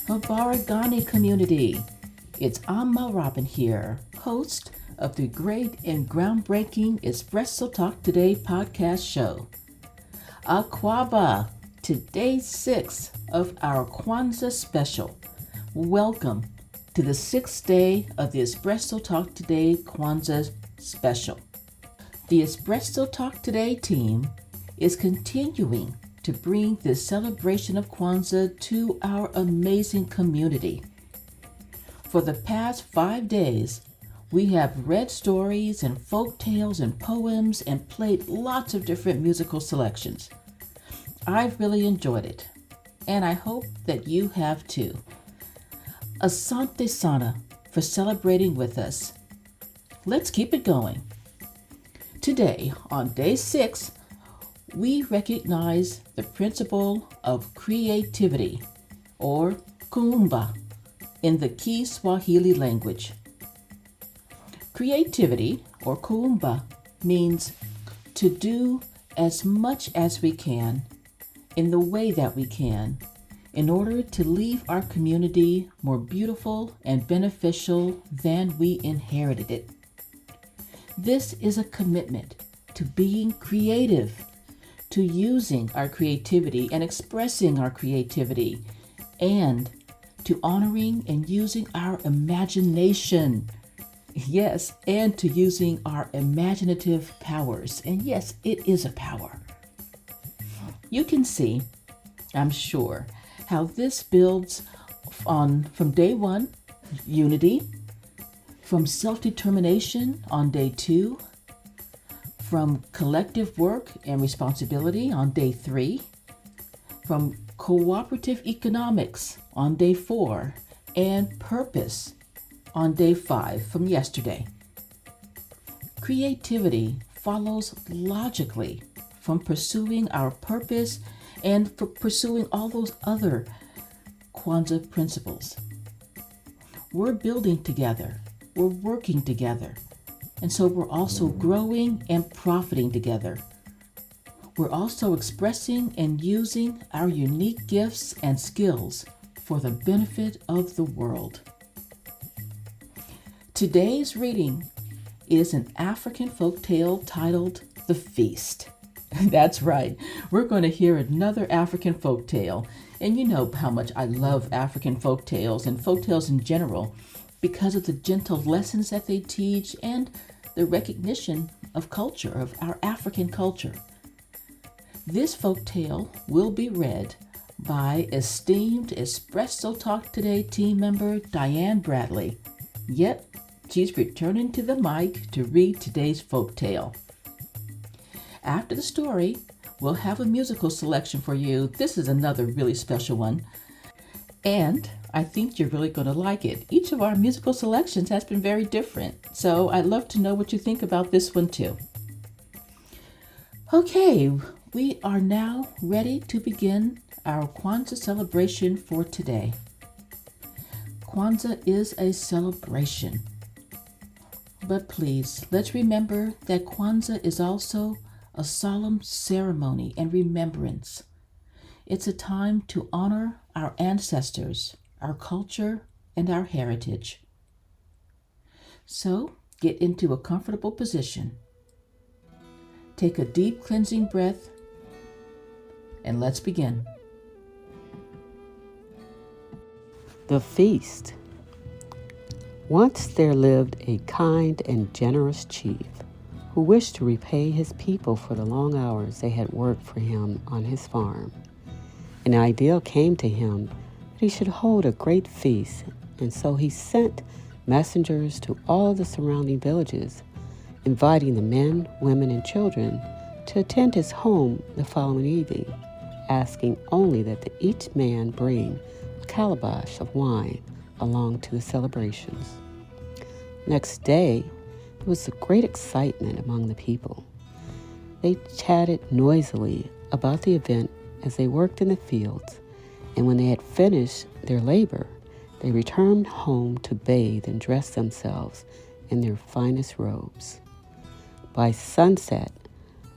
Mabaragani community. It's Amma Robin here, host of the great and groundbreaking Espresso Talk Today podcast show. Akwaba, today 6th of our Kwanzaa special. Welcome to the 6th day of the Espresso Talk Today Kwanzaa special. The Espresso Talk Today team is continuing to bring this celebration of Kwanzaa to our amazing community. For the past 5 days, we have read stories and folk tales and poems and played lots of different musical selections. I've really enjoyed it, and I hope that you have too. Asante Sana for celebrating with us. Let's keep it going. Today, on day 6, we recognize the principle of creativity, or kuumba, in the Ki-Swahili language. Creativity, or kuumba, means to do as much as we can, in the way that we can, in order to leave our community more beautiful and beneficial than we inherited it. This is a commitment to being creative, to using our creativity and expressing our creativity, and to honoring and using our imagination. Yes, and to using our imaginative powers. And yes, it is a power. You can see, I'm sure, how this builds from day 1, unity, from self-determination on day 2, from collective work and responsibility on day 3, from cooperative economics on day 4, and purpose on day 5 from yesterday. Creativity follows logically from pursuing our purpose and for pursuing all those other Kwanzaa principles. We're building together, we're working together, and so we're also growing and profiting together. We're also expressing and using our unique gifts and skills for the benefit of the world. Today's reading is an African folktale titled The Feast. That's right, we're going to hear another African folktale. And you know how much I love African folktales and folktales in general because of the gentle lessons that they teach and the recognition of culture, of our African culture. This folktale will be read by esteemed Espresso Talk Today team member Diane Bradley. Yep, she's returning to the mic to read today's folktale. After the story, we'll have a musical selection for you. This is another really special one. And I think you're really going to like it. Each of our musical selections has been very different. So I'd love to know what you think about this one too. Okay, we are now ready to begin our Kwanzaa celebration for today. Kwanzaa is a celebration. But please, let's remember that Kwanzaa is also a solemn ceremony and remembrance. It's a time to honor our ancestors, our culture, and our heritage. So, get into a comfortable position. Take a deep cleansing breath, and let's begin. The Feast. Once there lived a kind and generous chief who wished to repay his people for the long hours they had worked for him on his farm. An idea came to him that he should hold a great feast, and so he sent messengers to all the surrounding villages, inviting the men, women, and children to attend his home the following evening, asking only that each man bring a calabash of wine along to the celebrations. Next day, there was a great excitement among the people. They chatted noisily about the event as they worked in the fields, and when they had finished their labor, they returned home to bathe and dress themselves in their finest robes. By sunset,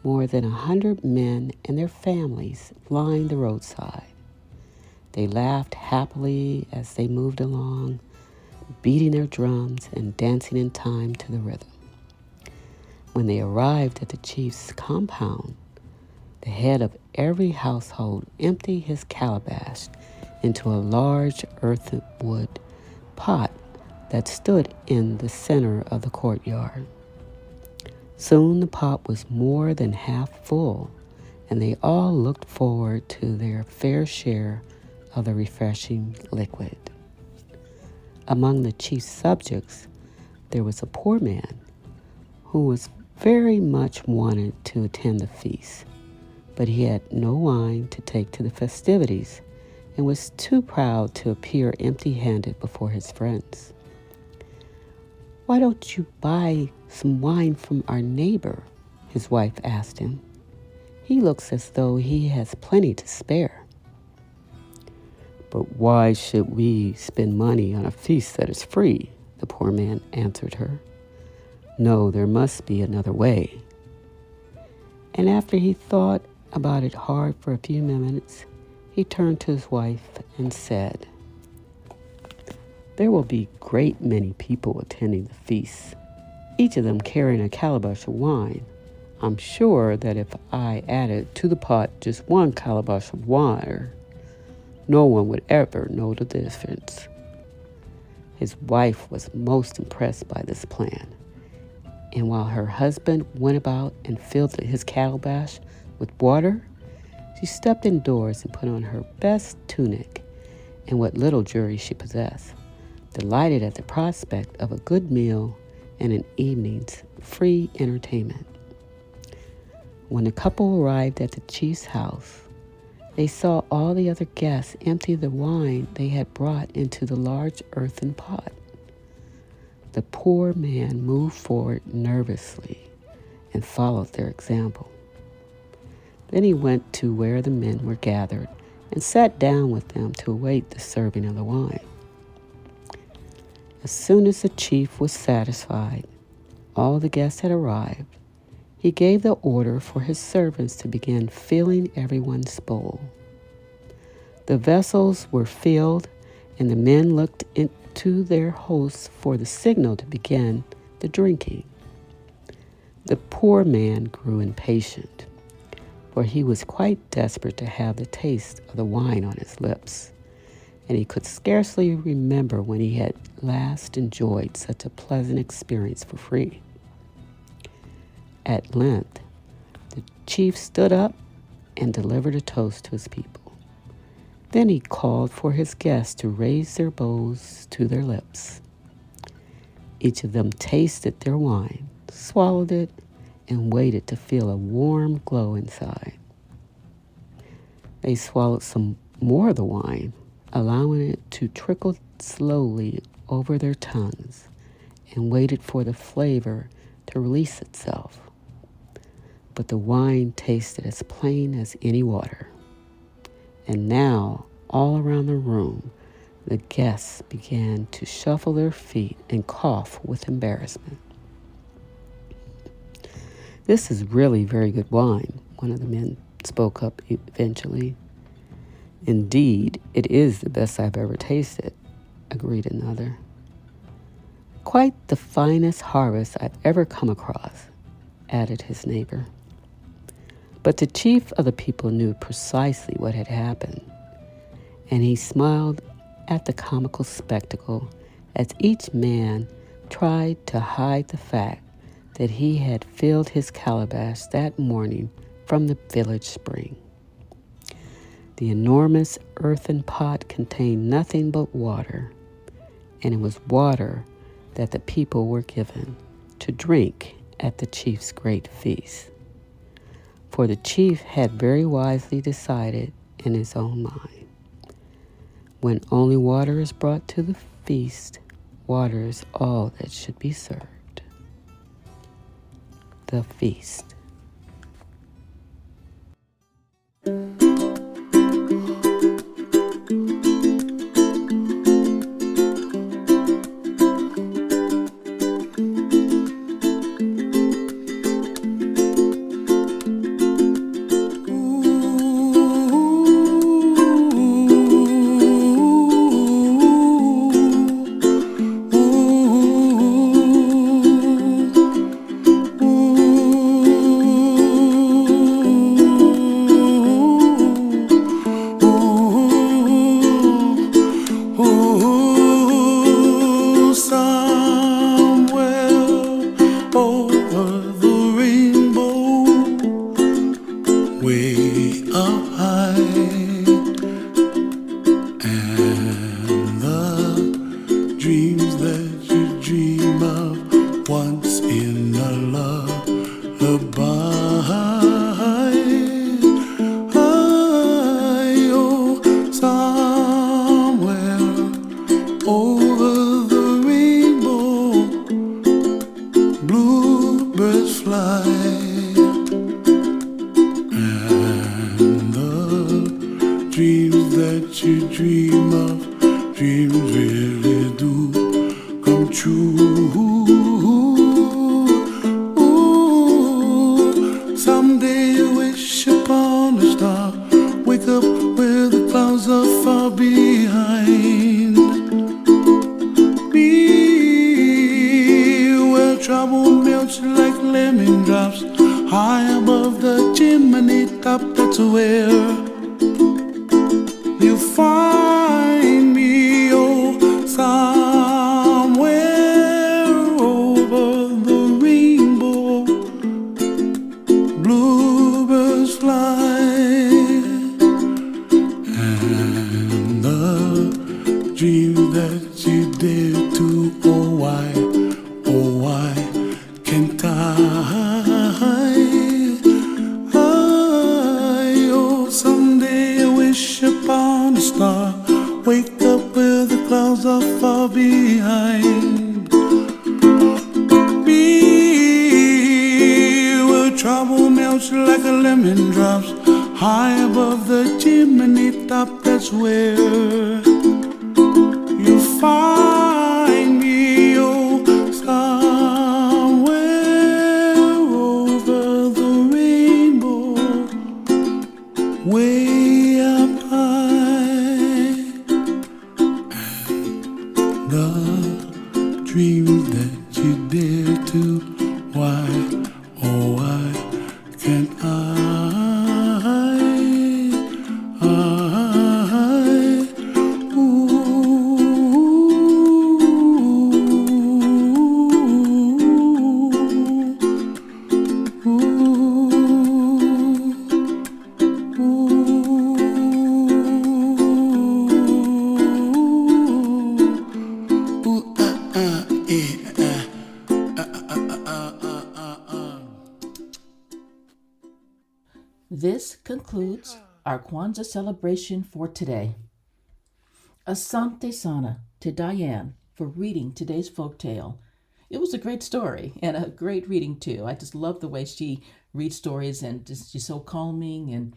more than 100 men and their families lined the roadside. They laughed happily as they moved along, beating their drums and dancing in time to the rhythm. When they arrived at the chief's compound, the head of every household emptied his calabash into a large earthenwood pot that stood in the center of the courtyard. Soon the pot was more than half full, and they all looked forward to their fair share of the refreshing liquid. Among the chief's subjects, there was a poor man who was very much wanted to attend the feast, but he had no wine to take to the festivities and was too proud to appear empty-handed before his friends. "Why don't you buy some wine from our neighbor?" his wife asked him. "He looks as though he has plenty to spare." "But why should we spend money on a feast that is free?" the poor man answered her. "No, there must be another way." And after he thought about it hard for a few minutes, he turned to his wife and said, "There will be a great many people attending the feast, each of them carrying a calabash of wine. I'm sure that if I added to the pot just one calabash of water, no one would ever know the difference." His wife was most impressed by this plan, and while her husband went about and filled his calabash with water, she stepped indoors and put on her best tunic and what little jewelry she possessed, delighted at the prospect of a good meal and an evening's free entertainment. When the couple arrived at the chief's house, they saw all the other guests empty the wine they had brought into the large earthen pot. The poor man moved forward nervously and followed their example. Then he went to where the men were gathered and sat down with them to await the serving of the wine. As soon as the chief was satisfied all the guests had arrived, he gave the order for his servants to begin filling everyone's bowl. The vessels were filled, and the men looked into their hosts for the signal to begin the drinking. The poor man grew impatient, for he was quite desperate to have the taste of the wine on his lips, and he could scarcely remember when he had last enjoyed such a pleasant experience for free. At length, the chief stood up and delivered a toast to his people. Then he called for his guests to raise their bowls to their lips. Each of them tasted their wine, swallowed it, and waited to feel a warm glow inside. They swallowed some more of the wine, allowing it to trickle slowly over their tongues, and waited for the flavor to release itself. But the wine tasted as plain as any water. And now, all around the room, the guests began to shuffle their feet and cough with embarrassment. "This is really very good wine," one of the men spoke up eventually. "Indeed, it is the best I've ever tasted," agreed another. "Quite the finest harvest I've ever come across," added his neighbor. But the chief of the people knew precisely what had happened, and he smiled at the comical spectacle as each man tried to hide the fact that he had filled his calabash that morning from the village spring. The enormous earthen pot contained nothing but water, and it was water that the people were given to drink at the chief's great feast. For the chief had very wisely decided in his own mind, when only water is brought to the feast, water is all that should be served. The feast. This concludes our Kwanzaa celebration for today. Asante Sana to Diane for reading today's folktale. It was a great story and a great reading too. I just love the way she reads stories and she's so calming and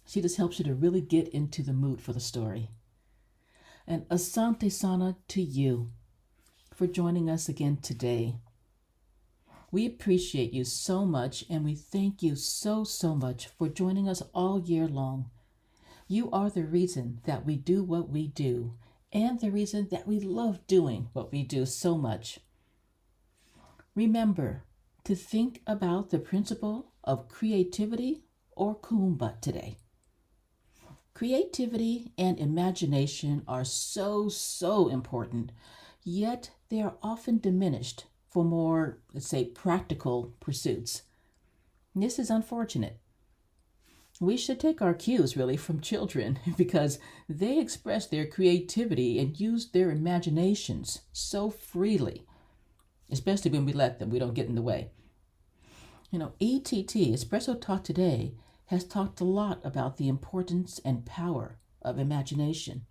she just helps you to really get into the mood for the story. And Asante Sana to you for joining us again today. We appreciate you so much and we thank you so much for joining us all year long. You are the reason that we do what we do and the reason that we love doing what we do so much. Remember to think about the principle of creativity or kuumba today. Creativity and imagination are so important, yet they are often diminished for more, let's say, practical pursuits. This is unfortunate. We should take our cues really from children because they express their creativity and use their imaginations so freely, especially when we let them. We don't get in the way. ETT, Espresso Talk Today, has talked a lot about the importance and power of imagination.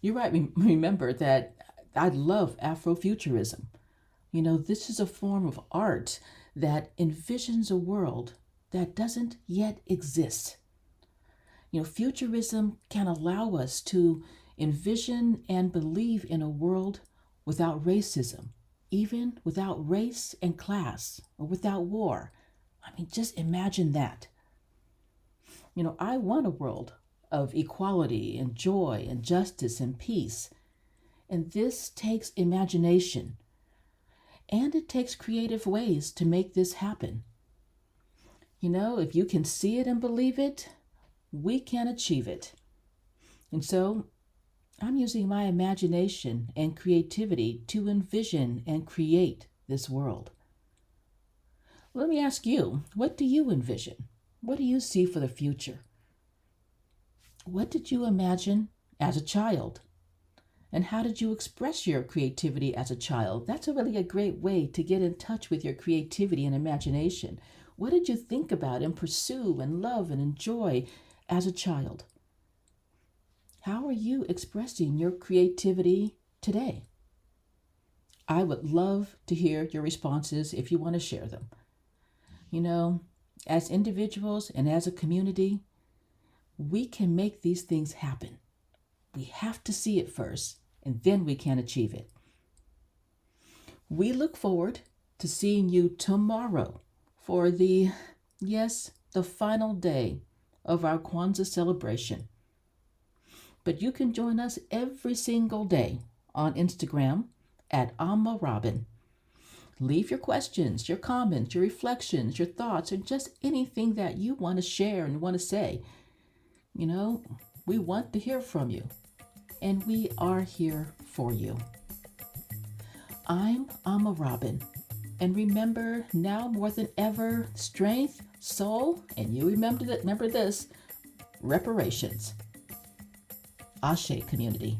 You might remember that I love Afrofuturism. This is a form of art that envisions a world that doesn't yet exist. Futurism can allow us to envision and believe in a world without racism, even without race and class, or without war. Just imagine that. I want a world of equality and joy and justice and peace. And this takes imagination. And it takes creative ways to make this happen. If you can see it and believe it, we can achieve it. And so I'm using my imagination and creativity to envision and create this world. Let me ask you, what do you envision? What do you see for the future? What did you imagine as a child? And how did you express your creativity as a child? That's really a great way to get in touch with your creativity and imagination. What did you think about and pursue and love and enjoy as a child? How are you expressing your creativity today? I would love to hear your responses if you want to share them. You know, as individuals and as a community, we can make these things happen. We have to see it first, and then we can achieve it. We look forward to seeing you tomorrow for the final day of our Kwanzaa celebration. But you can join us every single day on Instagram at Amma Robin. Leave your questions, your comments, your reflections, your thoughts, or just anything that you want to share and want to say. You know, we want to hear from you, and we are here for you. I'm Amma Robin, and remember now more than ever, strength, soul, and you remember this, reparations. Ashe community.